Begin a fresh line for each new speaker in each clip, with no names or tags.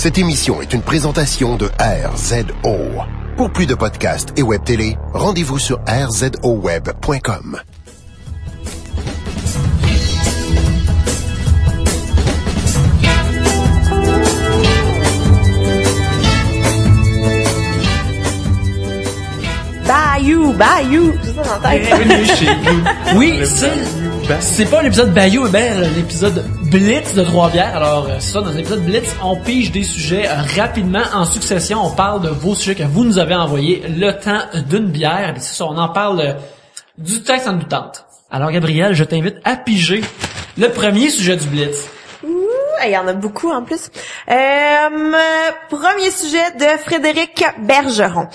Cette émission est une présentation de RZO. Pour plus de podcasts et web télé, rendez-vous sur rzoweb.com.
Bayou, c'est ça dans la tête.
Bienvenue chez nous. Oui, c'est pas l'épisode Bayou, mais l'épisode Blitz de Trois-Bières. Alors, c'est ça, dans l'épisode Blitz, on pige des sujets rapidement, en succession. On parle de vos sujets que vous nous avez envoyés le temps d'une bière. Et c'est ça, on en parle du texte en nous tente. Alors, Gabriel, je t'invite à piger le premier sujet du Blitz.
Il y en a beaucoup en plus. Premier sujet de Frédéric Bergeron.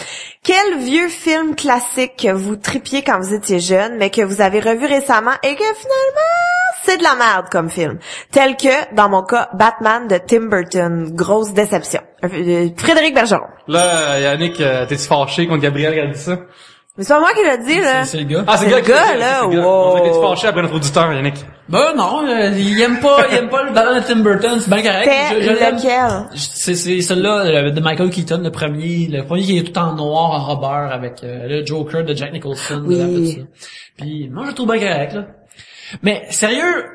Quel vieux film classique vous tripiez quand vous étiez jeune, mais que vous avez revu récemment et que finalement c'est de la merde comme film? Tel que, dans mon cas, Batman de Tim Burton. Grosse déception. Frédéric Bergeron.
Là, Yannick, t'es-tu fâché contre Gabriel qui a dit ça?
Mais c'est pas moi qui l'a dit, là.
C'est le gars.
Ah, c'est
le gars, là. Wow.
T'es-tu fâché après notre auditeur, Yannick?
Ben non, il aime pas le Batman de Tim Burton, c'est bien correct.
C'est lequel?
C'est celui-là de Michael Keaton, le premier qui est tout en noir, en rubber, avec le Joker de Jack Nicholson.
Oui.
Là, tout ça. Puis moi je le trouve bien correct, là. Mais sérieux,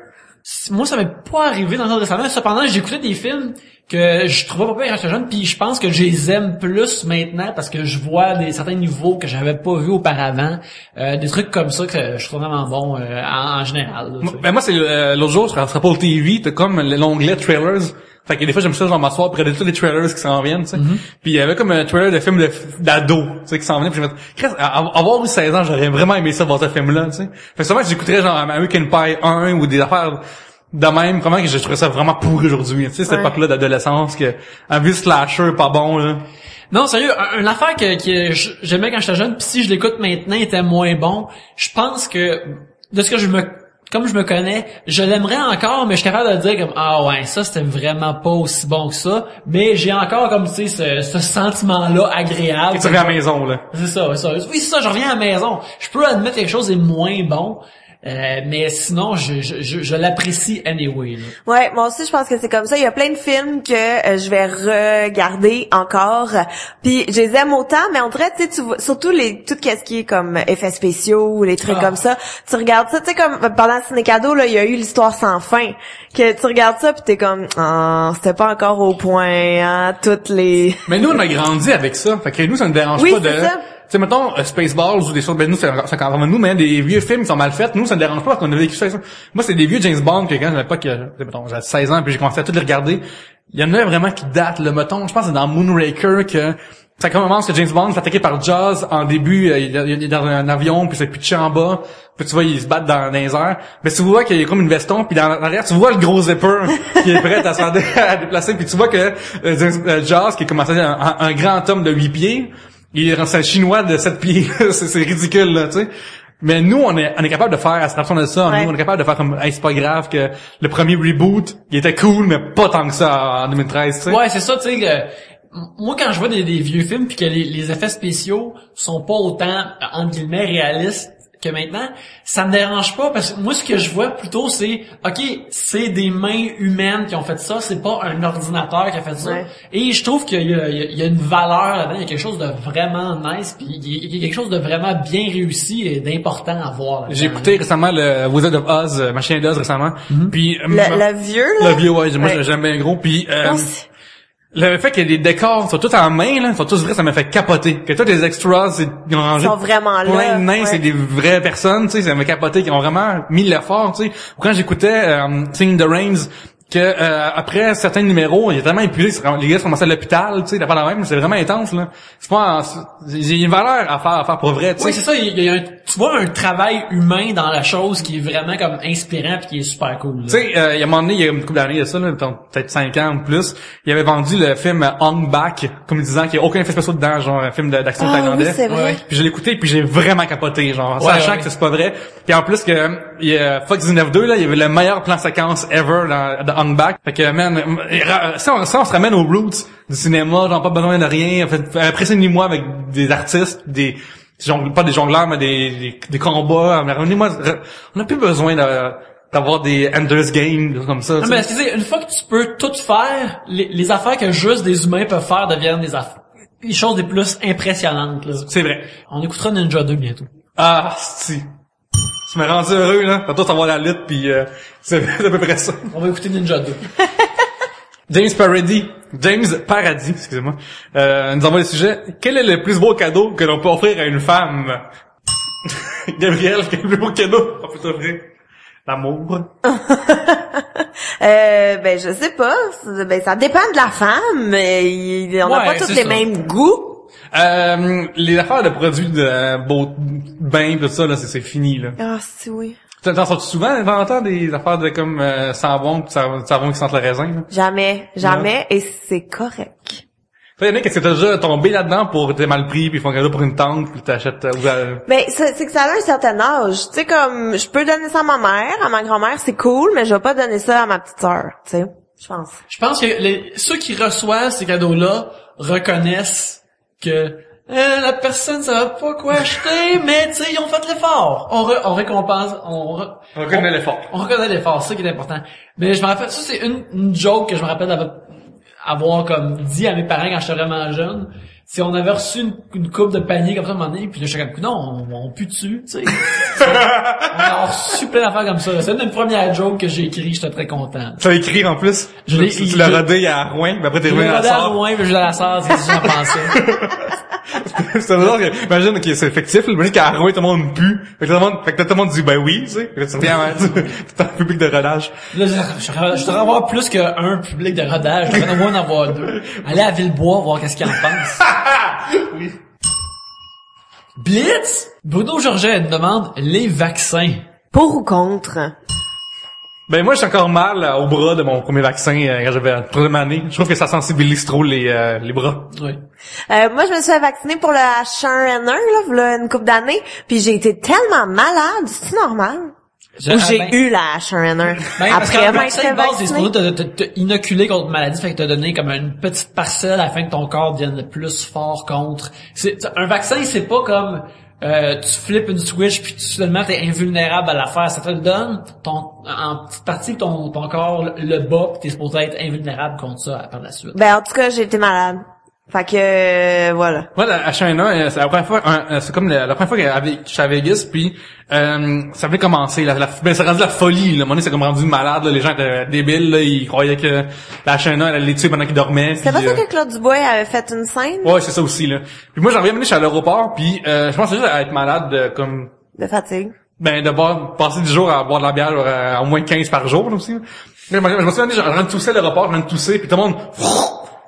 moi ça m'est pas arrivé dans le récemment. Cependant, j'écoutais des films que je trouvais pas bien quand j'étais jeune, puis je pense que je les aime plus maintenant parce que je vois certains niveaux que j'avais pas vus auparavant, des trucs comme ça que je trouve vraiment bon en général. Là,
Ben moi, c'est l'autre jour, sur Apple TV, t'as comme l'onglet trailers. Fait que des fois, j'aime ça, genre, m'asseoir pour regarder tous les trailers qui s'en viennent, tu sais. Puis il y avait comme un trailer de film d'ado, tu sais, qui s'en venait, puis je me disais, avoir eu 16 ans, j'aurais vraiment aimé ça, voir ce film-là, tu sais. Fait que souvent, j'écouterais, genre, American Pie 1 ou des affaires de même, comment que je trouvais ça vraiment pourri aujourd'hui, tu sais, cette époque-là d'adolescence, que, un vieux slasher pas bon, là.
Non, sérieux, une affaire que j'aimais quand j'étais jeune, pis si je l'écoute maintenant, était moins bon. Je pense que, de ce que comme je me connais, je l'aimerais encore, mais je suis capable de dire comme, ah ouais, ça c'était vraiment pas aussi bon que ça, mais j'ai encore comme, tu sais, ce sentiment-là agréable.
Et tu reviens à la maison, là.
C'est ça. Oui, c'est ça, je reviens à la maison. Je peux admettre que quelque chose est moins bon, mais sinon, je l'apprécie anyway, là.
Ouais, moi aussi je pense que c'est comme ça. Il y a plein de films que je vais regarder encore, puis je les aime autant, mais on dirait, tu sais, tu vois, surtout tout ce qui est comme effets spéciaux ou les trucs comme ça, tu regardes ça, tu sais, comme pendant Ciné Cadeau, là, il y a eu l'histoire sans fin, que tu regardes ça puis t'es comme, ah, c'était pas encore au point, hein, toutes les...
Mais nous, on a grandi avec ça, fait que nous, ça ne dérange pas de... Tu sais, mettons, Spaceballs ou des choses, ben nous, c'est quand même nous, mais des vieux films qui sont mal faits, nous, ça ne dérange pas parce qu'on a vécu ça. Moi, c'est des vieux James Bond que quand j'avais pas mettons, j'avais 16 ans puis j'ai commencé à tous les regarder. Il y en a vraiment qui datent, là, mettons, je pense que c'est dans Moonraker que ça commence que James Bond se fait attaquer par Jaws en début, il est dans un avion puis il se fait pitcher en bas, puis tu vois, il se bat dans les airs. Mais tu vois qu'il y a comme une veston puis dans l'arrière, tu vois le gros zipper qui est prêt à se déplacer puis tu vois que Jaws qui est commencé un grand homme de 8 pieds, il est un chinois de 7 pieds. c'est ridicule, là, tu sais. Mais nous, on est capable de faire abstraction de ça. Nous, on est capable de faire comme, hey, c'est pas grave que le premier reboot, il était cool, mais pas tant que ça en 2013, tu sais.
Ouais, c'est ça, tu sais, moi, quand je vois des vieux films pis que les effets spéciaux sont pas autant, entre guillemets, réalistes que maintenant, ça me dérange pas parce que moi, ce que je vois plutôt, c'est, ok, c'est des mains humaines qui ont fait ça, c'est pas un ordinateur qui a fait ça. Ouais. Et je trouve qu'il y a une valeur là-dedans, il y a quelque chose de vraiment nice, puis il y a quelque chose de vraiment bien réussi et d'important à voir.
J'ai écouté récemment le Wizard of Oz, Machin d'Oz récemment, puis
le vieux, là?
Le vieux, ouais, moi j'aime bien gros, puis le fait que les décors sont tous en main, là, sont tous vrais, ça m'a fait capoter. Que tous les extras, ils ont rangé
sont vraiment
plein
là,
de nains, c'est des vraies personnes, tu sais, ça m'a capoté, qui ont vraiment mis l'effort, tu sais. Ou quand j'écoutais Singing the Rains, que après certains numéros, il y a tellement épulé, les gars se commençaient à l'hôpital, tu sais, pas la même, c'est vraiment intense, là. C'est pas, il y a une valeur à faire pour vrai, tu sais.
Oui, c'est ça, il y a tu vois un travail humain dans la chose qui est vraiment comme inspirant puis qui est super cool.
Tu sais, il y a un moment donné, il y a une couple d'années de ça, là, peut-être 5 ans ou plus, il avait vendu le film Hung Back, comme disant qu'il n'y a aucun effet spécial dedans, genre un film d'action thaïlandais.
Oui, c'est vrai.
Puis je l'ai écouté puis j'ai vraiment capoté, genre, sachant que c'est pas vrai. Puis en plus que, il y a Fox 19-2, là, il y avait le meilleur plan séquence ever dans Hung Back. Fait que, man, si on se ramène aux roots du cinéma, genre pas besoin de rien, impressionnez-moi avec des artistes, pas des jongleurs, mais des combats. Mais revenez-moi, on n'a plus besoin d'avoir des Ender's Game, comme ça.
Non, mais c'est une fois que tu peux tout faire, les affaires que juste des humains peuvent faire deviennent des choses des plus impressionnantes, là.
C'est vrai.
On écoutera Ninja 2 bientôt.
Ah, si. Tu m'as rendu heureux, là. Tantôt, ça va la lutte, puis c'est à peu près ça.
On va écouter Ninja 2.
James Paradis, excusez-moi, nous envoie le sujet. Quel est le plus beau cadeau que l'on peut offrir à une femme? Gabriel, quel est le plus beau cadeau qu'on peut t'offrir? L'amour.
Ben, je sais pas. Ben, ça dépend de la femme, mais on n'a pas tous les mêmes goûts.
Les affaires de produits de beau bain, tout ça, là, c'est fini, là.
Ah, si oui.
T'en sors-tu souvent d'inventer des affaires de comme savon qui sentent le raisin, là?
Jamais, et c'est correct.
Yannick, est-ce que t'as déjà tombé là-dedans pour t'es mal pris, puis ils font un cadeau pour une tante, puis t'achètes...
Ben, c'est que ça a un certain âge. Tu sais, comme, je peux donner ça à ma mère, à ma grand-mère, c'est cool, mais je vais pas donner ça à ma petite sœur, tu sais, je pense.
Je pense que ceux qui reçoivent ces cadeaux-là reconnaissent que la personne ça va pas quoi acheter, mais tu sais, ils ont fait l'effort. On récompense, on
reconnaît l'effort.
On reconnaît l'effort, c'est ça qui est important. Mais je me rappelle, ça c'est une joke que je me rappelle avoir comme dit à mes parents quand j'étais vraiment jeune. Si on avait reçu une coupe de panier comme ça à un moment donné, puis là j'étais comme non, on pue dessus, tu sais. On a reçu plein d'affaires comme ça. C'est une des premières jokes que j'ai écrit, j'étais très content.
Tu l'as écrit en plus? Tu l'as rodé à Rouen, mais après t'es revenu à la Sarre.
Je l'ai rodé à Rouen, puis je l'ai à la Sarre, c'est ce que j'en pensais.
C'est bizarre que, imagine, ok, c'est effectif, le moment qu'à Rouen, tout le monde pue. Fait que tout le monde dit, ben oui, tu sais. Fait que tu reviens à un public de rodage.
Là, je devrais avoir plus qu'un public de rodage. Je devrais au moins en avoir 2. Aller à Villebois, voir qu'est-ce qu'ils en pensent.
Oui.
Blitz! Bruno Georget demande les vaccins.
Pour ou contre?
Ben moi, j'ai encore mal au bras de mon premier vaccin quand j'avais la troisième année. Je trouve que ça sensibilise trop les bras.
Oui.
Moi, je me suis fait vacciner pour le H1N1, là, une couple d'années, puis j'ai été tellement malade, c'est normal. Ou j'ai eu la H1N1.
Après m'être fait vacciner. C'est supposé te inoculer contre une maladie, fait que t'as donné comme une petite parcelle afin que ton corps devienne le plus fort contre. Un vaccin, c'est pas comme tu flippes une switch puis soudainement t'es invulnérable à l'affaire. Ça te le donne en petite partie ton corps le bat pis t'es supposé être invulnérable contre ça par la suite.
Ben en tout cas j'ai été malade. Fait que voilà.
Moi la H1N1 c'est la première fois c'est comme la première fois que j'étais à Vegas puis ça avait commencé ben ça rendu la folie là. À un moment donné, c'est comme rendu malade là. Les gens étaient débiles là. Ils croyaient que la H1N1 elle allait les tuer pendant qu'ils dormaient.
C'est pas ça que Claude Dubois avait fait une scène?
Ouais, c'est ça aussi là. Puis moi j'en reviens, je suis à l'aéroport puis je pense juste à être malade comme
de fatigue.
Ben de passer 10 jours à boire de la bière à au moins 15 par jour là, aussi. Je me souviens j'ai rendu tousser à l'aéroport, je rendu tousser puis tout le monde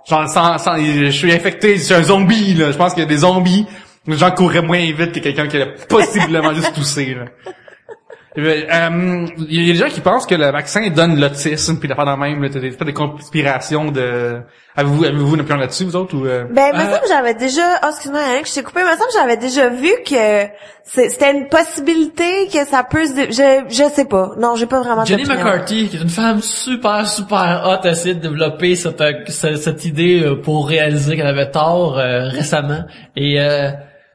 genre je suis infecté, je suis un zombie là. Je pense qu'il y a des zombies. Les gens courraient moins vite que quelqu'un qui allait possiblement juste tousser là. Il y a des gens qui pensent que le vaccin donne l'autisme puis d'affaires dans le même là, t'as des conspirations de avez-vous une opinion là-dessus vous autres ou
Ben me semble que j'avais déjà excuse-moi Alex, je t'ai coupé, me semble que j'avais déjà vu que c'était une possibilité que ça peut je sais pas. Non, j'ai pas vraiment
Jenny
d'opinion.
McCarthy, qui est une femme super hot, a essayé de développer cette idée pour réaliser qu'elle avait tort récemment et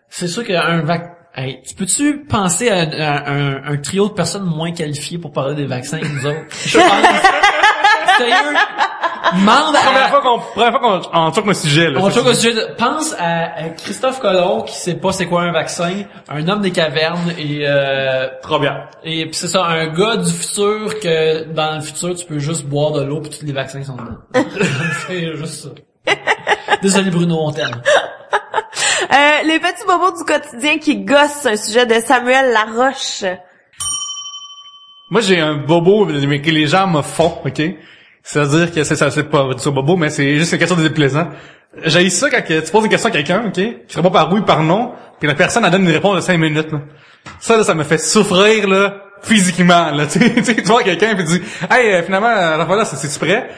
c'est sûr qu'un vaccin hey, tu peux-tu penser à un trio de personnes moins qualifiées pour parler des vaccins que nous autres? Je pense, sérieux,
première fois qu'on tourne le sujet là.
On tourne le sujet. Pense à Christophe Colomb qui sait pas c'est quoi un vaccin, un homme des cavernes et
trop bien.
Et puis c'est ça, un gars du futur que dans le futur tu peux juste boire de l'eau puis tous les vaccins sont dedans. C'est juste ça. Désolé Bruno, on t'aime.
Les petits bobos du quotidien qui gossent, un sujet de Samuel Laroche.
Moi, j'ai un bobo mais que les gens me font, ok? C'est-à-dire que c'est pas du bobo, mais c'est juste une question de déplaisant. J'ai ça quand tu poses une question à quelqu'un, ok? Qui répond par oui, par non, puis la personne elle donne une réponse de 5 minutes, là. Ça, là, ça me fait souffrir, là, physiquement, là. Tu vois quelqu'un puis tu dis, hey, finalement, la fois là, c'est-tu prêt?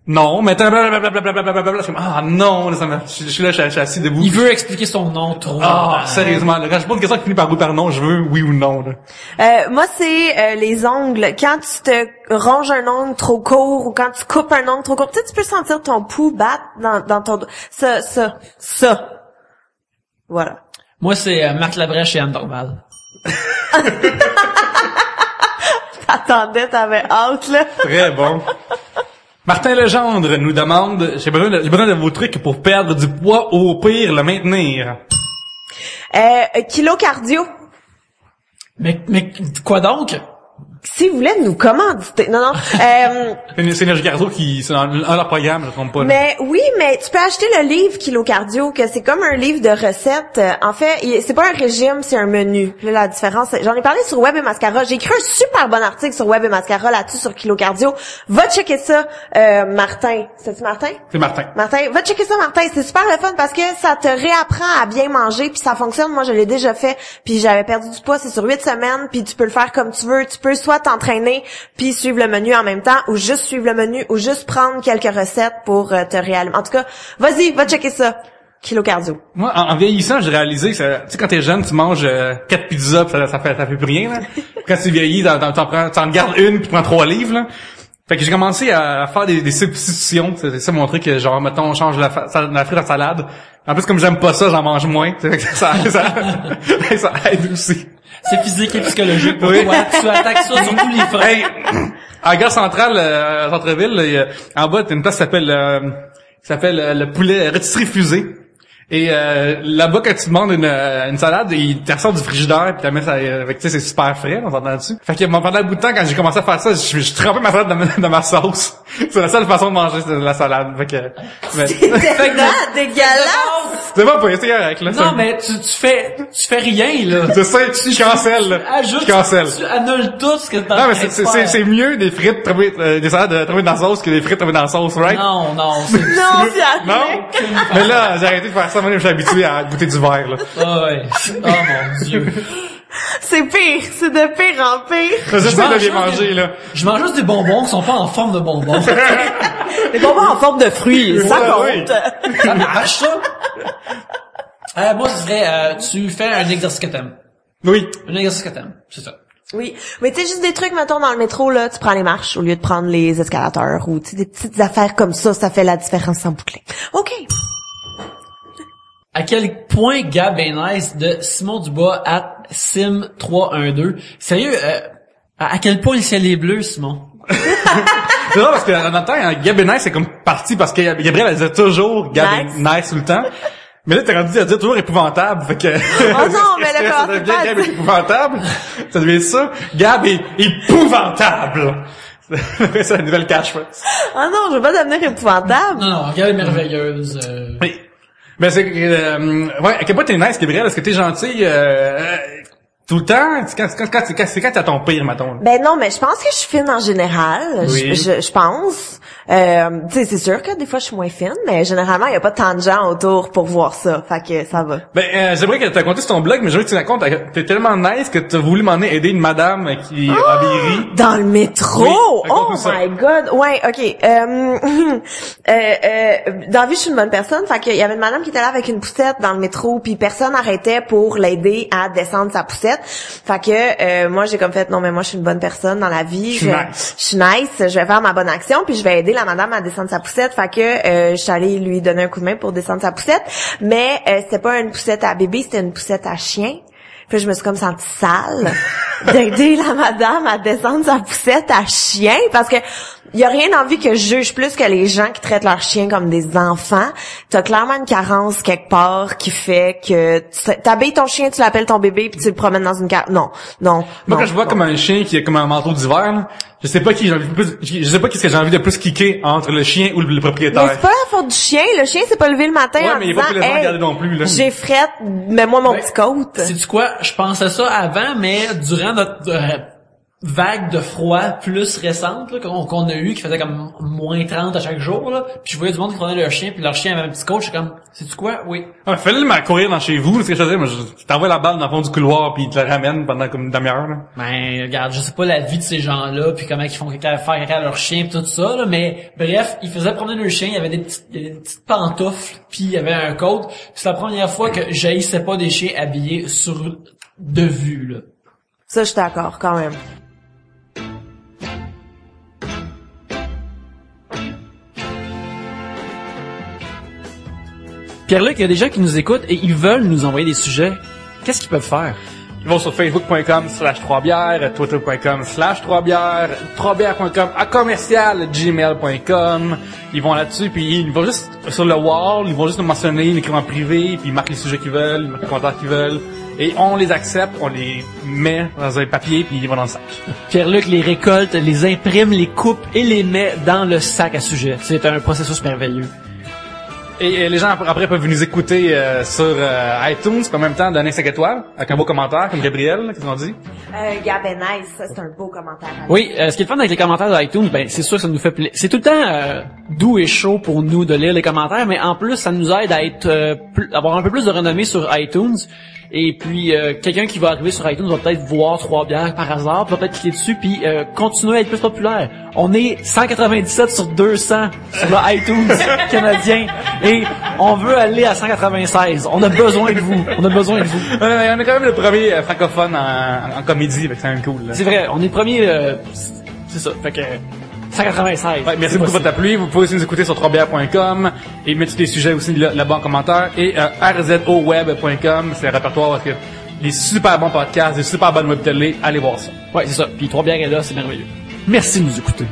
Non, mais blablabla. Ah non, je suis là, je suis assis debout.
Il veut expliquer son nom trop.
Ah, sérieusement, là, quand je pose une question qui finit par oui par non, je veux oui ou non. Là.
Moi, c'est les ongles. Quand tu te ronges un ongle trop court ou quand tu coupes un ongle trop court, tu peux sentir ton pouls battre dans ton dos. Ça. Voilà.
Moi, c'est Marc Labrèche et Anne Dorval.
T'attendais, t'avais hâte, là.
Très bon. Martin Legendre nous demande, j'ai besoin de vos trucs pour perdre du poids ou au pire le maintenir.
Kilo cardio.
Mais quoi donc?
Si vous voulez nous commanditer. Non.
C'est Énergie Cardio qui, c'est dans leur programme, je ne trompe pas.
Mais oui, mais tu peux acheter le livre Kilo Cardio, que c'est comme un livre de recettes. En fait, c'est pas un régime, c'est un menu. Puis là, la différence, j'en ai parlé sur Web et Mascara. J'ai écrit un super bon article sur Web et Mascara là-dessus sur Kilo Cardio. Va checker ça, Martin. C'est-tu Martin?
C'est Martin.
Martin, va checker ça, Martin. C'est super le fun parce que ça te réapprend à bien manger, puis ça fonctionne. Moi, je l'ai déjà fait, puis j'avais perdu du poids. C'est sur 8 semaines, puis tu peux le faire comme tu veux. Tu peux soit t'entraîner puis suivre le menu en même temps, ou juste suivre le menu, ou juste prendre quelques recettes pour te réalimenter. En tout cas, vas-y, va checker ça. Kilo Cardio.
Moi, en vieillissant, j'ai réalisé que, tu sais, quand t'es jeune, tu manges 4 pizzas, pis ça fait plus rien, là. Quand tu vieillis, t'en gardes une, puis tu prends 3 livres, là. Fait que j'ai commencé à faire des substitutions. C'est ça mon truc, genre, mettons, on change la frite à salade. En plus, comme j'aime pas ça, j'en mange moins. Ça aide aussi.
C'est physique et psychologique pour toi. Tu attaques ça sur tous les fronts.
Hey, à la gare centrale, à Centreville, en bas, t'as une place qui s'appelle le poulet rôtisserie fusée. Et là-bas, quand tu demandes une salade, il te ressort du frigidaire puis tu la mets avec, tu sais, c'est super frais, on s'entend dessus. Fait que pendant un bout de temps, quand j'ai commencé à faire ça, je trempais ma salade dans ma sauce. C'est la seule façon de manger la salade. Fait que
C'est dégueulasse!
c'est pas essayer avec, là.
Non, mais tu fais rien, là.
Je sais, je cancelle, là.
Ajoute,
Je cancelle.
tu annules tout ce que t'as
Non, mais c'est mieux des frites des salades trempées dans la sauce que des frites trempées dans la sauce, right?
Non,
Non,
Non? Mais là, j'ai arrêté de faire ça, moi, je suis habitué à goûter du verre, là.
Ah ouais. Oh mon Dieu.
c'est pire, c'est de pire en pire.
J'essaie de bien manger, là.
Je mange juste des bonbons qui sont pas en forme de bonbons.
Les bonbons en forme de fruits, ça
Ouais,
compte.
oui.
Ça marche, ça? Moi, ce serait, tu fais un exercice que t'aimes.
Oui.
Un exercice que t'aimes, c'est ça.
Oui, mais tu sais, juste des trucs, mettons, dans le métro, là, tu prends les marches au lieu de prendre les escalators, ou tu sais, des petites affaires comme ça fait la différence sans boucler. OK.
À quel point Gab est nice de Simon Dubois à Sim312. Sérieux, à quel point le ciel est bleu, Simon?
C'est drôle parce que dans le temps, Gab est nice, c'est comme parti parce que Gabriel, elle disait toujours Gab est nice tout le temps. Mais là, t'es rendu à dire toujours épouvantable, fait que...
Oh non, mais là,
ça devient Gab est épouvantable. Ça devient ça. Gab est épouvantable. C'est la nouvelle catchphrase.
Oh non, je veux pas devenir épouvantable.
Non, Gab est merveilleuse.
Oui. Ben c'est ouais, à quel point t'es nice, Gabriel? Est-ce que t'es gentil tout le temps? C'est quand t'as ton pire, mettons?
Ben non, mais je pense que je suis fine en général.
Oui.
Je pense. Tu sais, c'est sûr que des fois je suis moins fine, mais généralement il y a pas tant de gens autour pour voir ça, fait que ça va.
Ben j'aimerais que t'as compté sur ton blog, mais j'aimerais que tu racontes. T'es tellement nice que t'as voulu m'en aider une madame qui est à Berry.
Dans le métro?
Oui,
Oh
raconte-nous ça.
my god. Ouais, OK. Dans la vie, je suis une bonne personne. Fait qu'il y avait une madame qui était là avec une poussette dans le métro, puis personne n'arrêtait pour l'aider à descendre sa poussette. Fait que moi, j'ai comme fait, non, mais moi, je suis une bonne personne dans la vie. Je suis nice. Je vais faire ma bonne action, puis je vais aider la madame à descendre sa poussette. Fait que je suis allée lui donner un coup de main pour descendre sa poussette. Mais c'était pas une poussette à bébé, c'était une poussette à chien. Puis je me suis comme sentie sale d'aider la madame à descendre sa poussette à chien, parce que y a rien d'envie que je juge plus que les gens qui traitent leurs chiens comme des enfants. T'as clairement une carence quelque part qui fait que t'habilles ton chien, tu l'appelles ton bébé, puis tu le promènes dans une carte. Non.
Moi, quand je vois comme un chien qui a comme un manteau d'hiver, là, je sais pas qu'est-ce que j'ai envie de plus kicker entre le chien ou le propriétaire.
Mais c'est pas la faute du chien. Le chien s'est pas levé le matin en
mais il est
disant,
pas plaisant à regarder non plus, là.
j'ai frette, mets-moi mon petit coat.
Sais-tu quoi? Je pensais ça avant, mais durant notre vague de froid plus récente là, qu'on a eu, qui faisait comme moins 30 à chaque jour, là, puis je voyais du monde qui prenait leur chien, puis leur chien avait un petit coach, j'étais comme, sais-tu quoi? Oui.
Fallait le courir dans chez vous, c'est ce que je faisais, moi, je t'envoie la balle dans le fond du couloir, puis il te la ramène pendant comme une demi-heure, là.
Ben, regarde, je sais pas la vie de ces gens-là, puis comment ils font faire caca à leur chien, pis tout ça, là, mais bref, ils faisaient promener leur chien, il y avait des petites pantoufles, puis il y avait un coat, puis c'est la première fois que j'haïssais pas des chiens habillés de vue, là.
Ça, je suis d'accord, quand même.
Pierre-Luc, il y a des gens qui nous écoutent et ils veulent nous envoyer des sujets. Qu'est-ce qu'ils peuvent faire?
Ils vont sur facebook.com/3bières, twitter.com/3bières, 3bières.com à commercial@gmail.com. Ils vont là-dessus, puis ils vont juste sur le wall, ils vont juste nous mentionner, ils écrivent en privé, puis ils marquent les sujets qu'ils veulent, ils marquent les commentaires qu'ils veulent. Et on les accepte, on les met dans un papier, puis ils vont dans le sac.
Pierre-Luc les récolte, les imprime, les coupe et les met dans le sac à sujet. C'est un processus merveilleux.
Et les gens après peuvent nous écouter sur iTunes, puis en même temps donner 5 étoiles, avec un beau commentaire, comme Gabriel, qu'est-ce qu'on dit?
Gabenice, ça c'est un beau commentaire.
Oui, ce qui est le fun avec les commentaires d'iTunes, ben c'est sûr que ça nous fait plaisir. C'est tout le temps doux et chaud pour nous de lire les commentaires, mais en plus ça nous aide à être avoir un peu plus de renommée sur iTunes. Et puis quelqu'un qui va arriver sur iTunes va peut-être voir 3 bières par hasard, va peut-être cliquer dessus puis continuer à être plus populaire. On est 197 sur 200 sur le iTunes canadien et on veut aller à 196. On a besoin de vous. On a besoin de vous.
On est quand même le premier francophone en comédie, fait que c'est quand même cool. Là.
C'est vrai, on est le premier c'est ça. Fait que 196.
Ouais, merci beaucoup pour votre appui. Vous pouvez aussi nous écouter sur 3bières.com et mettre tous les sujets aussi là-bas en commentaire. Et rzoweb.com, c'est le répertoire parce que les super bons podcasts, des super bonnes web télé, allez voir ça.
Ouais, c'est ça. Puis 3 bières est là, c'est merveilleux. Merci de nous écouter.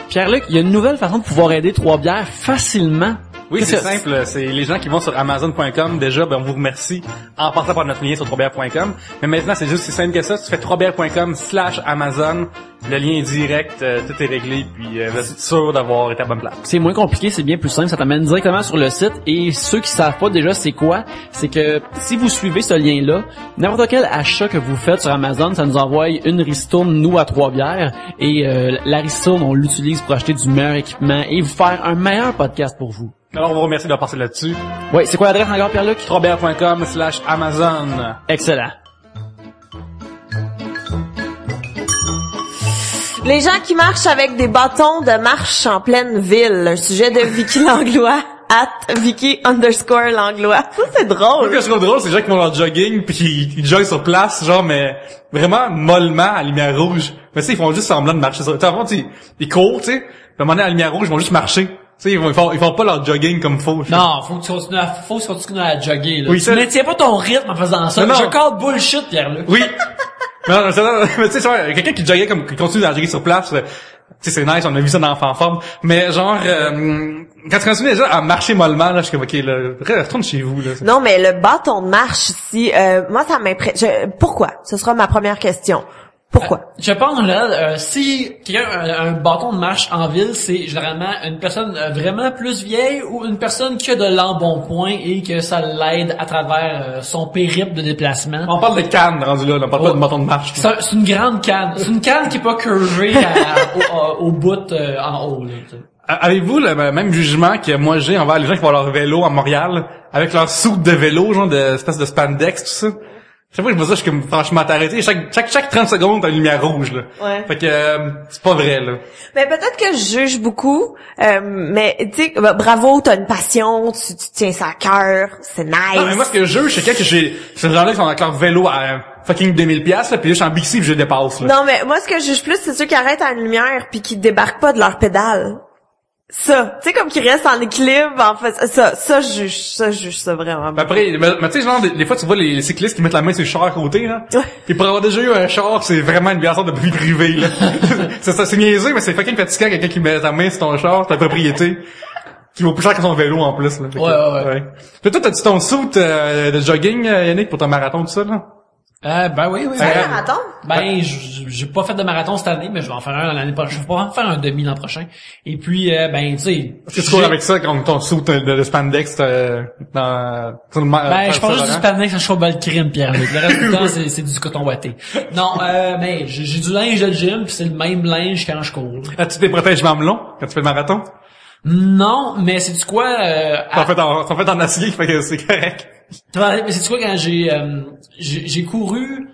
Pierre-Luc, il y a une nouvelle façon de pouvoir aider 3 bières facilement.
Oui, c'est simple. C'est les gens qui vont sur Amazon.com. Déjà, ben, on vous remercie en passant par notre lien sur 3bières.com. Mais maintenant, c'est juste si simple que ça. Tu fais 3bières.com/Amazon. Le lien est direct. Tout est réglé. Puis, vous êtes sûr d'avoir été à bonne place.
C'est moins compliqué, c'est bien plus simple. Ça t'amène directement sur le site. Et ceux qui savent pas déjà c'est quoi, c'est que si vous suivez ce lien-là, n'importe quel achat que vous faites sur Amazon, ça nous envoie une ristourne, nous, à 3 bières. Et la ristourne, on l'utilise pour acheter du meilleur équipement et vous faire un meilleur podcast pour vous.
Alors, on vous remercie de passer là-dessus.
Oui, c'est quoi l'adresse encore, Pierre-Luc?
3bières.com/Amazon.
Excellent.
Les gens qui marchent avec des bâtons de marche en pleine ville. Un sujet de Vicky Langlois. @Vicky_Langlois. Ça, c'est drôle.
Ce que je trouve drôle, c'est les gens qui vont leur jogging pis ils joggent sur place, genre, mais vraiment mollement à lumière rouge. Mais tu sais, ils font juste semblant de marcher sur... Ils courent, tu sais. Puis à un moment donné, à la lumière rouge, ils vont juste marcher. Tu sais, ils font pas leur jogging comme faut.
Non, faut que tu continues à jogger, là.
Oui,
tu maintiens pas ton rythme en faisant ça.
Non.
Je call bullshit, Pierre-Luc.
Oui. non, mais tu sais, quelqu'un qui joguait qui continue à jogger sur place, tu sais, c'est nice, on a vu ça dans l'enfant forme. Mais genre, quand tu continues déjà à marcher mollement, là, je suis comme, ok, là, retourne chez vous, là.
Non, mais le bâton de marche ici, moi, ça m'impressionne. Pourquoi? Ce sera ma première question. Pourquoi?
Je pense, là, si quelqu'un a un bâton de marche en ville, c'est généralement une personne vraiment plus vieille ou une personne qui a de l'embonpoint et que ça l'aide à travers son périple de déplacement.
On parle de canne rendu là, on parle pas de bâton de marche.
C'est une grande canne. C'est une canne qui est pas curvée au bout en haut, là, tu sais.
Avez-vous le même jugement que moi j'ai envers les gens qui font leur vélo à Montréal avec leur soute de vélo, genre de espèce de spandex, tout ça? Chaque fois que je me dis ça, je suis comme franchement arrêté. Chaque 30 secondes, t'as une lumière rouge, là.
Ouais.
Fait que c'est pas vrai, là.
Mais peut-être que je juge beaucoup, mais tu sais, bravo, t'as une passion, tu tiens ça à cœur, c'est nice.
Non, mais moi, ce que je juge, c'est que c'est ce genre-là qui sont avec leur vélo à fucking 2000$, là, pis là, je suis en Bixi pis je dépasse, là.
Non, mais moi, ce que je juge plus, c'est ceux qui arrêtent à une lumière puis qui débarquent pas de leur pédale. Ça, tu sais, comme qui restent en équilibre, en fait, ça, je juge ça vraiment.
Après, mais tu sais, genre, des fois, tu vois les cyclistes qui mettent la main sur le char à côté, là.
Ouais.
Pis pour avoir déjà eu un char, c'est vraiment une bière sorte de bruit privé, là. c'est niaiseux, mais c'est fucking fatigant quelqu'un qui met ta main sur ton char, ta propriété. Qui vaut plus cher que son vélo, en plus, là.
Ouais.
Puis toi, t'as-tu ton suit de jogging, Yannick, pour ton marathon, tout ça, là?
Ben oui.
C'est un marathon?
Ben, j'ai pas fait de marathon cette année, mais je vais en faire un l'année prochaine. Je vais pas en faire un demi l'an prochain. Et puis, ben, tu sais.
Est-ce que tu cours avec ça, quand ton suit de spandex, sur le
Ben, je pense juste du spandex, je suis pas le crime, Pierre-Luc. Le reste du temps, c'est du coton ouaté. Non, mais j'ai du linge de gym, puis c'est le même linge quand je cours.
As-tu des protèges mamelons quand tu fais le marathon?
Non, mais c'est du quoi,
T'en fais en acier, fait que c'est correct.
Mais c'est quoi quand j'ai couru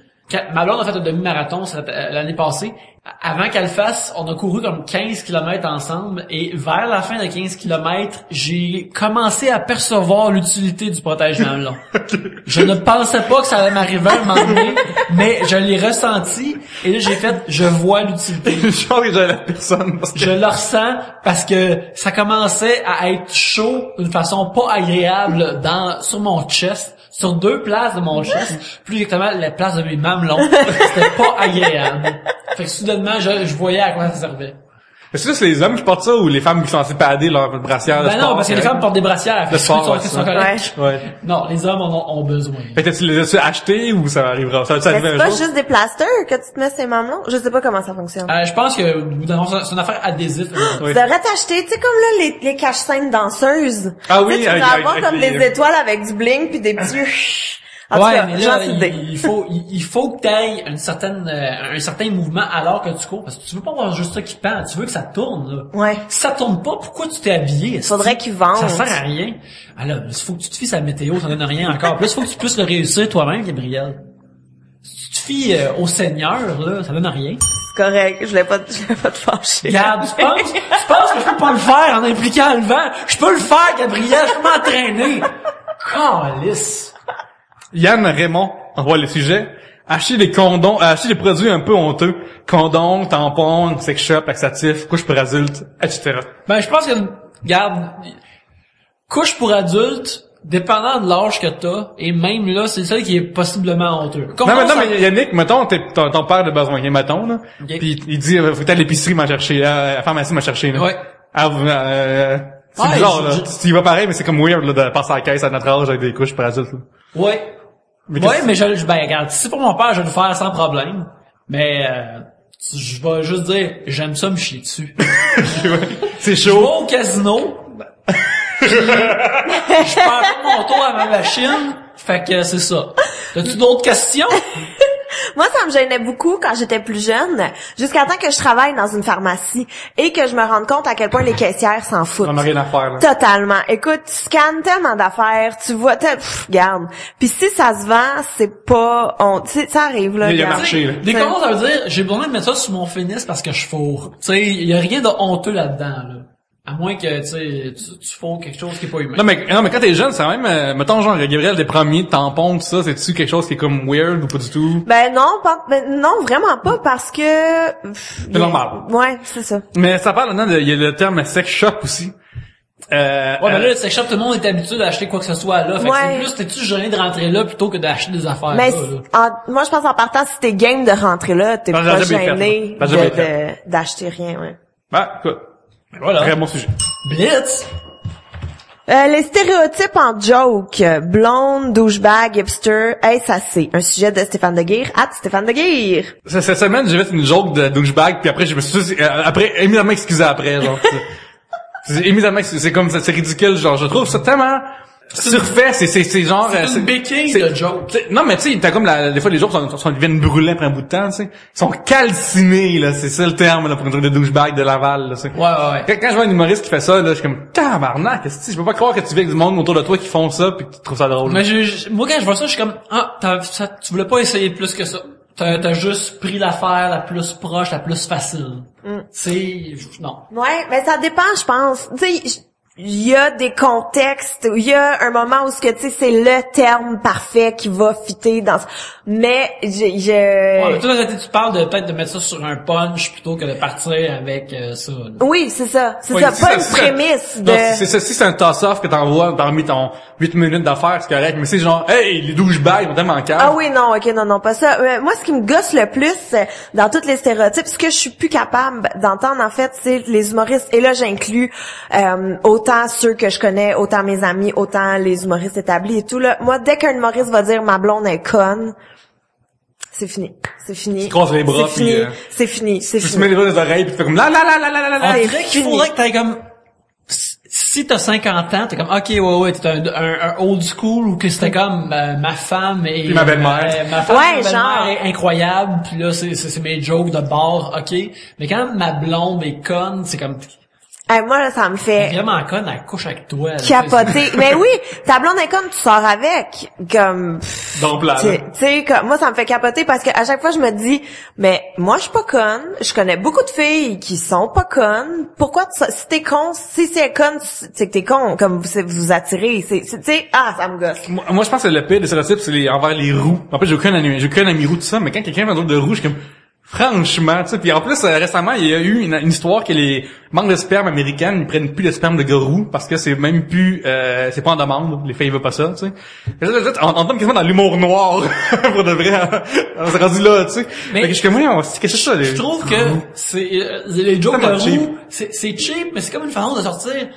ma blonde a fait un demi-marathon l'année passée. Avant qu'elle fasse, on a couru comme 15 km ensemble et vers la fin de 15 km, j'ai commencé à percevoir l'utilité du protège-mamelon. Je ne pensais pas que ça allait m'arriver un moment donné, mais je l'ai ressenti et là j'ai fait, je vois l'utilité.
Je pense que j'ai la personne.
Je le ressens parce que ça commençait à être chaud d'une façon pas agréable sur mon chest. Sur 2 places de mon chest, plus exactement la place de mes mamelons. C'était pas agréable. Fait que soudainement, je voyais à quoi ça servait.
Est-ce que c'est les hommes qui portent ça ou les femmes qui sont assez padées leur brassière de sport?
Non, parce que les femmes portent des brassières.
De sport,
sont correctes.
Ouais.
Non, les hommes ont besoin.
Fait que tu les as achetés ou ça arrivera? Ça
c'est
arrive un
pas
jour?
juste des plasters que tu te mets ces mamelons? Je sais pas comment ça fonctionne.
Je pense que c'est une affaire adhésive.
Tu devrais t'acheter, tu sais, comme là, les cache-scènes danseuses.
Ah oui,
tu sais, tu devrais avoir comme des étoiles avec du bling puis des petits...
Ouais, mais là, il faut que t'ailles un certain mouvement alors que tu cours, parce que tu veux pas avoir juste ça qui pend, tu veux que ça tourne, là.
Ouais.
Si ça tourne pas, pourquoi tu t'es habillé?
Faudrait qu'il vende.
Ça sert à rien. Alors, il faut que tu te fies à la météo, ça donne rien encore. Plus, il faut que tu puisses le réussir toi-même, Gabriel. Si tu te fies au Seigneur, là, ça donne rien.
C'est correct, je voulais pas te fâcher.
Regarde, tu penses que je peux pas le faire en impliquant le vent? Je peux le faire, Gabriel, je peux m'entraîner. Calisse.
Yann Raymond envoie le sujet. Acheter des condoms, acheter des produits un peu honteux. Condoms, tampons, sex shop, laxatifs, couches pour adultes, etc.
Ben, je pense que, regarde, couche pour adultes, dépendant de l'âge que t'as, et même là, c'est celle qui est possiblement honteux.
Non, mais Yannick, mettons, ton père de besoin, mettons, là.
Okay.
Pis il dit, faut que à l'épicerie m'en chercher, à la pharmacie m'en chercher, là.
Ouais.
C'est bizarre, là. Tu y vas pareil, mais c'est comme weird, là, de passer à la caisse à notre âge avec des couches pour adultes, là.
Ouais. Mais regarde, si c'est pour mon père, je vais le faire sans problème. Mais, je vais juste dire, j'aime ça me chier dessus.
C'est
Je
chaud.
vais au casino. Je perds pas mon tour à ma machine. Fait que c'est ça. T'as-tu d'autres questions?
Moi, ça me gênait beaucoup quand j'étais plus jeune, jusqu'à temps que je travaille dans une pharmacie et que je me rende compte à quel point les caissières s'en foutent.
On n'a rien à faire, là.
Totalement. Écoute, tu scannes tellement d'affaires, tu vois, regarde. Puis si ça se vend, c'est pas, ça arrive, là.
Il y a marché, là.
Des commentaires, ça veut dire, j'ai besoin de mettre ça sur mon pénis parce que je fourre. Tu sais, il y a rien de honteux là-dedans, là. À moins que, tu sais, tu fourres quelque chose qui est pas humain.
Non, mais quand t'es jeune, c'est quand même, mettons, genre, Gabriel, des premiers tampons, tout ça, c'est-tu quelque chose qui est comme weird ou pas du tout?
Ben non, vraiment pas, parce que...
C'est normal.
Ouais, c'est ça.
Mais ça parle là-dedans, il y a le terme sex shop aussi.
Ouais, mais là, le sex shop, tout le monde est habitué d'acheter quoi que ce soit là. Fait que c'est plus, t'es-tu gêné de rentrer là plutôt que d'acheter des affaires
mais
là?
Moi, je pense en partant, si t'es game de rentrer là, t'es pas gêné d'acheter rien, ouais.
Ben, écoute.
Voilà.
Très bon sujet.
Blitz!
Les stéréotypes en joke. Blonde, douchebag, hipster, SAC. Un sujet de Stéphane Deguire, @Stéphane Deguire.
Cette semaine, j'ai fait une joke de douchebag, puis après, je me suis évidemment excusé après, genre. Évidemment, c'est comme ça, c'est ridicule, genre, je trouve ça tellement surfait, c'est genre...
C'est une béquille de joke.
Non, mais tu sais, t'as comme des fois les jokes deviennent brûlants après un bout de temps, tu sais. Ils sont calcinés, là, c'est ça le terme, là, pour une joke de douchebag de Laval, là, tu sais.
Ouais.
Quand je vois un humoriste qui fait ça, là, je suis comme, tabarnak, je peux pas croire que tu vis avec du monde autour de toi qui font ça pis que tu trouves ça drôle.
Mais moi, quand je vois ça, je suis comme, tu voulais pas essayer plus que ça. T'as juste pris l'affaire la plus proche, la plus facile. C'est, non.
Ouais, mais ça dépend, je pense. Tu sais, il y a des contextes, il y a un moment où tu sais, c'est le terme parfait qui va fitter dans mais
Ouais, mais toi, tu parles de peut-être de mettre ça sur un punch plutôt que de partir avec ça. Là.
Oui, c'est ça. C'est
oui,
ça, pas une prémisse de...
Non, c'est ça, si c'est un toss-off que t'envoies parmi ton 8 minutes d'affaires, c'est correct, mais c'est genre, hey, les douchebags, ils sont tellement calmes.
Ah oui, non, non, pas ça. Moi, ce qui me gosse le plus dans tous les stéréotypes, ce que je suis plus capable d'entendre, en fait, c'est les humoristes. Et là, j'inclus autant ceux que je connais, autant mes amis, autant les humoristes établis et tout. Là. Moi, dès qu'un humoriste va dire « ma blonde est conne », c'est fini.
Tu crosses les bras,
c'est fini.
Tu te mets les bras dans les oreilles, puis tu fais comme la.
On dirait qu'il faudrait que t'aies comme, si t'as 50 ans, t'es comme, ok, ouais, t'es un old school, ou que c'était comme, ma femme et
puis ma belle-mère.
Ma femme et ma belle-mère est incroyable, puis là, c'est mes jokes de bord, ok. Mais quand ma blonde est conne, c'est comme,
moi, là, ça me fait...
Vraiment conne, elle couche avec toi.
Capoter. Mais oui, ta blonde est conne, tu sors avec. Comme...
Donc là.
Tu sais, moi, ça me fait capoter parce que à chaque fois, je me dis, mais moi, je suis pas conne. Je connais beaucoup de filles qui sont pas connes. Pourquoi, si t'es con, si c'est conne, c'est que t'es con, comme vous attirez. Tu sais, ça me gosse.
Moi, je pense que le pire des stéréotypes, c'est envers les roux. En fait, j'ai aucun ami roux, tout ça, mais quand quelqu'un vient de roux, je suis comme, franchement, tu sais. Puis en plus, récemment, il y a eu une histoire que les banques de sperme américaines, ils prennent plus de sperme de gars roux parce que c'est même plus, c'est pas en demande. Les filles veulent pas ça, tu sais. On tombe quasiment dans l'humour noir pour de vrai. On s'est rendu là, tu sais. Mais qu'est-ce que c'est ça?
Je trouve que c'est les jokes de roux, c'est cheap, mais c'est comme une façon de sortir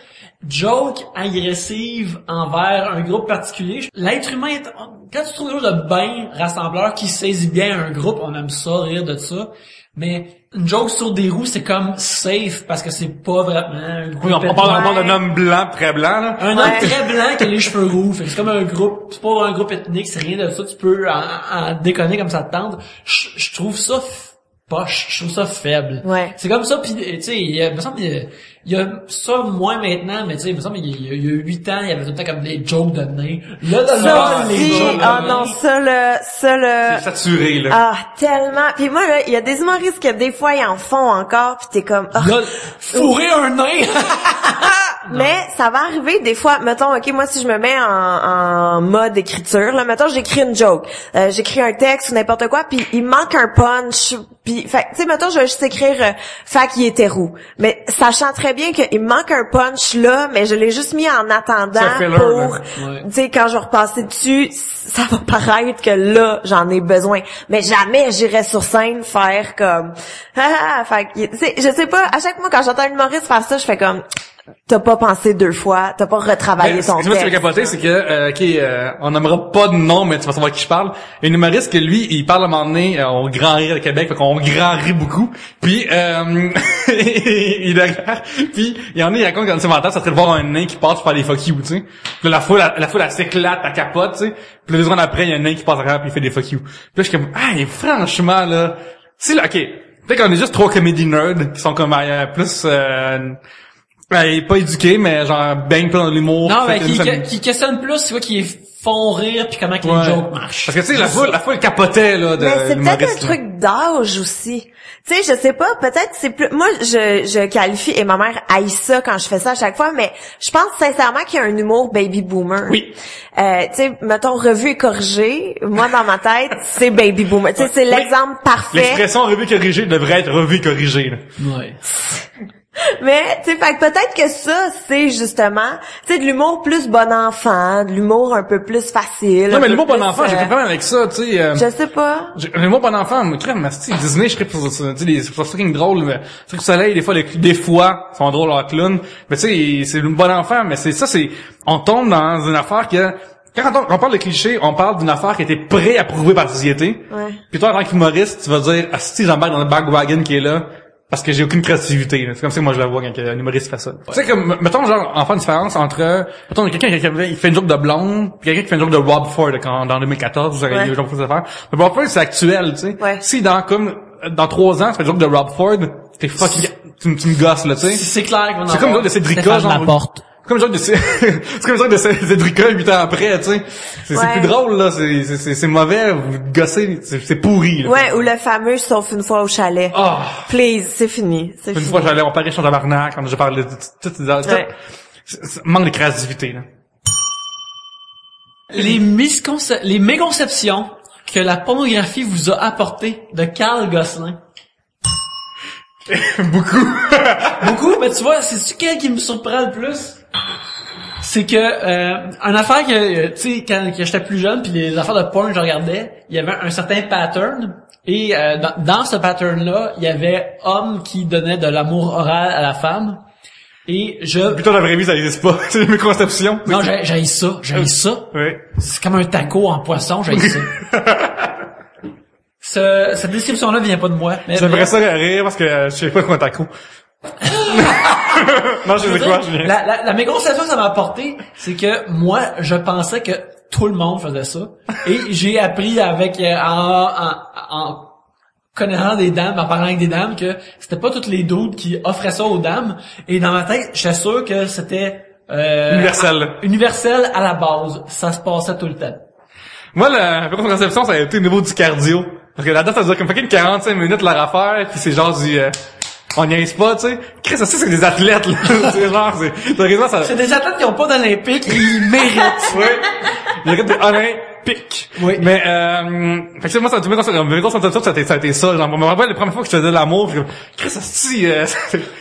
joke agressive envers un groupe particulier. L'être humain, quand tu trouves quelque chose de bien rassembleur qui saisit bien un groupe, on aime ça, rire de ça. Mais une joke sur des roues, c'est comme safe parce que c'est pas vraiment un groupe.
Oui, on parle vraiment d'un homme blanc, très blanc, là.
Un homme très blanc qui a les cheveux roux. Fait que c'est comme un groupe, c'est pas un groupe ethnique, c'est rien de ça. Tu peux en déconner comme ça te tente. Je trouve ça poche, je trouve ça faible.
Ouais.
C'est comme ça, puis tu sais, il me semble il y a ça moins maintenant, mais tu sais, il me semble il y a 8 ans, il y avait tout le temps comme des jokes de nez. Là,
les jokes de nez. Non, ça
c'est saturé, là.
Ah, tellement. Puis moi, là, il y a des humoristes que des fois, ils en font encore, puis t'es comme...
Là, fourrer un nez!
Mais ça va arriver des fois, mettons, ok, moi si je me mets en mode écriture, là, mettons j'écris une joke, j'écris un texte ou n'importe quoi, puis il manque un punch, puis, fait, tu sais, mettons je vais juste écrire fait qu'il était roux, mais sachant très bien qu'il me manque un punch là, mais je l'ai juste mis en attendant pour, tu sais, quand je vais repasser dessus, ça va paraître que là j'en ai besoin, mais jamais j'irai sur scène faire comme, fait, tu sais, je sais pas, à chaque fois quand j'entends un humoriste faire ça, je fais comme, t'as pas pensé 2 fois, t'as pas retravaillé ton texte.
Ce qui m'a capoté, c'est que, on n'aimera pas de nom, mais tu vas savoir qui je parle. Il y a un humoriste que lui, il parle à un moment donné au Grand Rire de Québec, fait qu'on grand rit beaucoup. Puis, il est derrière. Puis, il y en a, il raconte que dans ses mentales, ça serait de voir un nain qui passe pour faire des fuck you, tu sais. Puis là, la foule, elle s'éclate, elle capote, tu sais. Puis 2 secondes après, il y a un nain qui passe derrière puis il fait des fuck you. Puis là, je suis comme, franchement, là, si là, ok. Peut-être qu'on est juste 3 comédie nerds qui sont comme, plus, pas éduqué, mais genre baigne pas dans l'humour.
Non, mais qui questionne plus, c'est quoi, qui font rire puis comment que les jokes marchent.
Parce que tu sais, la foule capotait là de.
Mais c'est peut-être un truc d'âge aussi. Tu sais, je sais pas, peut-être c'est plus. Moi, je qualifie et ma mère haït ça quand je fais ça à chaque fois, mais je pense sincèrement qu'il y a un humour baby boomer.
Oui.
Tu sais, mettons revue et corrigée. Moi, dans ma tête, c'est baby boomer. Tu sais, c'est l'exemple parfait.
L'expression revue et corrigée devrait être revue et corrigée. Là.
Ouais.
Mais, tu sais, fait que peut-être que ça, c'est justement, tu sais, de l'humour plus bon enfant, de l'humour un peu plus facile.
Non, mais l'humour bon enfant, j'ai pas de problème avec ça, tu sais.
Je sais pas.
L'humour bon enfant, crème, Disney, je serais pour ça, tu sais, c'est fucking drôle, mais Cirque du Soleil, des fois, sont drôles leurs clowns, mais tu sais, c'est le bon enfant, mais on tombe dans une affaire que, quand on parle de clichés, on parle d'une affaire qui a été préapprouvée par la société.
Ouais.
Puis toi, en tant qu'humoriste, tu vas dire, si j'embarque dans le bandwagon qui est là, parce que j'ai aucune créativité. C'est comme ça que moi je la vois quand un humoriste fait ça. Tu sais, comme, mettons, genre, on fait une différence entre, mettons, quelqu'un qui fait une joke de blonde, puis quelqu'un qui fait une joke de Rob Ford, dans 2014, vous avez eu genre de faire. Mais Rob Ford, c'est actuel, tu sais.
Ouais.
Si dans 3 ans, tu fais une joke de Rob Ford, t'es fucking, tu me gosses, là, tu sais.
C'est clair qu'on
c'est comme une joke de Cédrica, genre. C'est comme une joke de Cédrica 8 ans après, tu sais. C'est plus drôle, là. C'est mauvais, vous gossez, c'est pourri, là.
Ouais, ou le fameux sauf une fois au chalet.
Oh.
Please, c'est fini.
Une fois au chalet, on parlait sur tabarnak, quand je parlais de tout. Manque de créativité, là.
Les méconceptions que la pornographie vous a apportées de Carl Gosselin. Beaucoup, mais tu vois, c'est quel qui me surprend le plus? C'est que une affaire que tu sais quand j'étais plus jeune puis les affaires de porn que je regardais, il y avait un certain pattern et dans ce pattern là, il y avait homme qui donnait de l'amour oral à la femme et
Putain, la vraie vie ça existe pas, c'est une méconception.
Non, j'haïs ça.
Oui.
C'est comme un taco en poisson, j'haïs ça. Cette description-là vient pas de moi.
J'aimerais ça rire parce que je sais pas quoi un taco. Non, je sais quoi, Julien.
La méconception que ça m'a apporté, c'est que moi, je pensais que tout le monde faisait ça. Et j'ai appris avec, en connaissant des dames, en parlant avec des dames, que c'était pas toutes les dudes qui offraient ça aux dames. Et dans ma tête, j'étais sûr que c'était,
universel
à la base. Ça se passait tout le temps.
Moi, la conception, ça a été au niveau du cardio. Parce que là-dedans, ça dure comme fucking 45 minutes leur affaire, pis c'est genre du, on niaise pas, tu sais. Chris, ça, c'est des athlètes, là. C'est genre,
c'est des athlètes qui ont pas d'Olympique et ils méritent.
Oui. Ils méritent des Olympiques.
Oui.
Mais, fait que moi, ça, ça a été ça. Genre, je me rappelle la première fois que je faisais de l'amour, je suis comme, Chris, si, je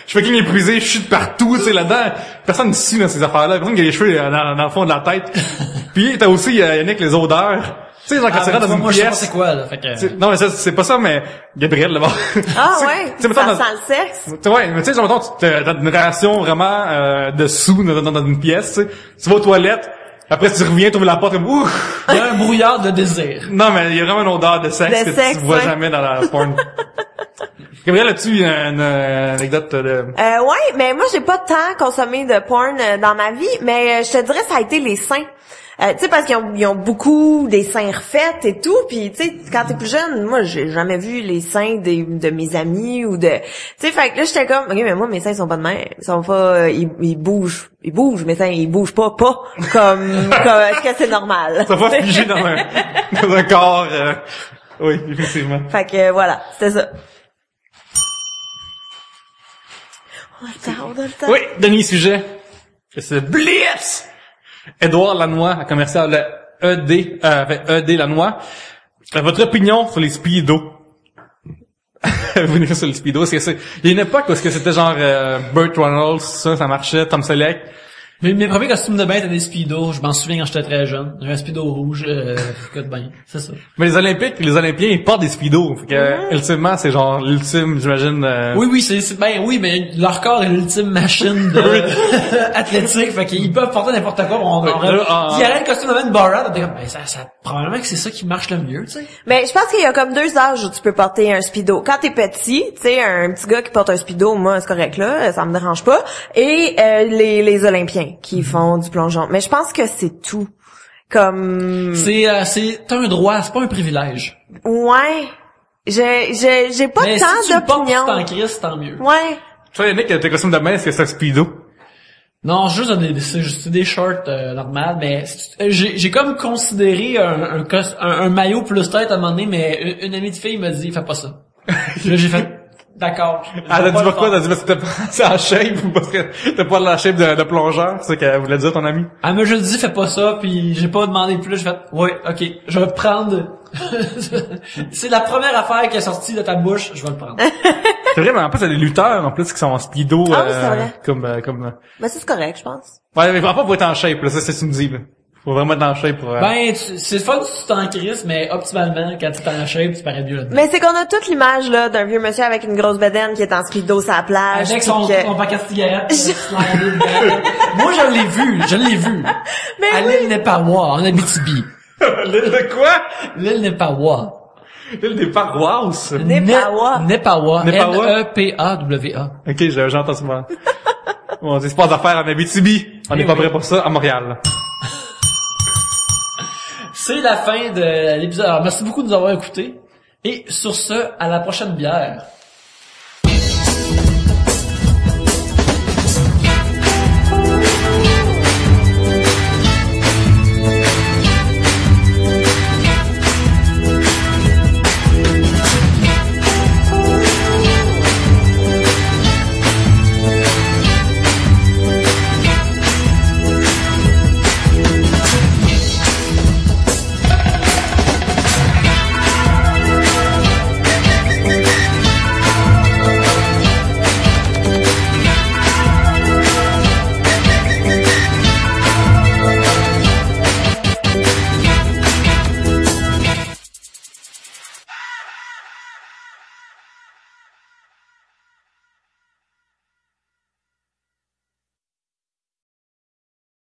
fais qu'il m'épuiser, je chute partout, tu sais, là-dedans. Personne ne suit dans ces affaires-là. Personne qui a les cheveux dans le fond de la tête. Puis, t'as aussi, Yannick, les odeurs. Tu sais, genre, quand tu rentres dans une pièce.
Je sais pas c'est quoi, là. Fait que...
Non, mais ça, c'est pas ça, mais Gabriel, là-bas.
Ah, ouais. Ça sent le sexe.
Ouais, mais tu sais, genre, mettons, t'as une relation vraiment, dessous, dans une pièce, tu sais. Tu vas aux toilettes, après tu reviens, tu ouvres la porte, comme, ouf!
Il y a un brouillard de désir.
Non, mais il y a vraiment une odeur de sexe que tu vois jamais dans la porn. Gabriel, as-tu une anecdote de...
Ouais, mais moi, j'ai pas tant consommé de porn dans ma vie, mais je te dirais, ça a été les seins. Tu sais, parce qu'ils ont beaucoup des seins refaits et tout, puis tu sais, quand t'es plus jeune, moi, j'ai jamais vu les seins de mes amis ou de... Tu sais, fait que là, j'étais comme, ok, mais moi, mes seins sont pas de même. Ils sont pas... ils bougent, mes seins, ils bougent pas, comme est-ce que c'est normal?
Ça va figer dans un corps... Oui, effectivement.
Fait que, voilà, c'était ça. On a le temps.
Oui, dernier sujet. C'est Blitz! Édouard Lanois, à commercial ED Lanois. Votre opinion sur les speedos? Vous venez sur les speedos, il y a une époque où c'était genre Burt Reynolds, ça marchait, Tom Selleck.
Mais mes premiers costumes de bain étaient des speedos, je m'en souviens quand j'étais très jeune. J'avais un speedo rouge, écoute bien, c'est ça.
Mais les Olympiens, ils portent des speedos. Fait que, ultimement, c'est genre l'ultime, j'imagine.
Oui, oui, mais leur corps est l'ultime machine de athlétique, fait qu'ils peuvent porter n'importe quoi. S'il y avait le costume de bain de Borat, t'es comme, ben, ça, probablement que c'est ça qui marche le mieux, tu sais.
Mais je pense qu'il y a comme 2 âges où tu peux porter un speedo. Quand t'es petit, tu sais, un petit gars qui porte un speedo, moi, c'est correct là, ça me dérange pas. Et, les Olympiens qui font du plongeon. Mais je pense que c'est tout. Comme...
C'est un droit, c'est pas un privilège.
Ouais. J'ai pas
mais
tant
si tu
d'opinion.
Mais si tu crise, tant mieux.
Ouais.
Toi, Yannick, tes costumes de bain, est-ce que c'est un speedo?
Non, juste c'est des shorts normales, mais j'ai comme considéré un maillot plus tête à un moment donné, mais une amie de fille m'a dit, fais pas ça. Là, j'ai fait... D'accord.
Elle a dit pourquoi? Elle a dit parce que c'est en shape ou parce que t'as pas la shape de plongeur? C'est ce qu'elle voulait dire, ton ami?
Elle m'a juste dit, fais pas ça, puis j'ai pas demandé plus. J'ai fait, ouais, ok, je vais prendre. C'est la première affaire qui est sortie de ta bouche, je vais le prendre.
C'est vrai, mais en plus, il y a des lutteurs, en plus, qui sont en speedo,
ah, oui, c'est vrai.
comme.
Ben, c'est correct, je pense.
Ouais, mais pas pour être en shape, là, ça, c'est ce que tu me dis, là. Faut vraiment être en shape pour...
Ben, c'est le fun si tu t'en crises, mais optimalement, quand tu es en shape, tu parais mieux là-dedans.
Mais c'est qu'on a toute l'image, là, d'un vieux monsieur avec une grosse bedaine qui est en speedo sur la plage.
Avec son paquet de cigarettes. Moi, je l'ai vu.
Mais
à l'île Nepawa, en Abitibi.
L'île de quoi?
L'île Nepawa.
L'île des paroisses.
Nepawa.
Nepawa. N-E-P-A-W-A.
Ok, j'ai entendu ça. Bon, c'est pas d'affaires en Abitibi. On n'est pas prêt pour ça à Montréal.
C'est la fin de l'épisode. Alors, merci beaucoup de nous avoir écoutés. Et sur ce, à la prochaine bière.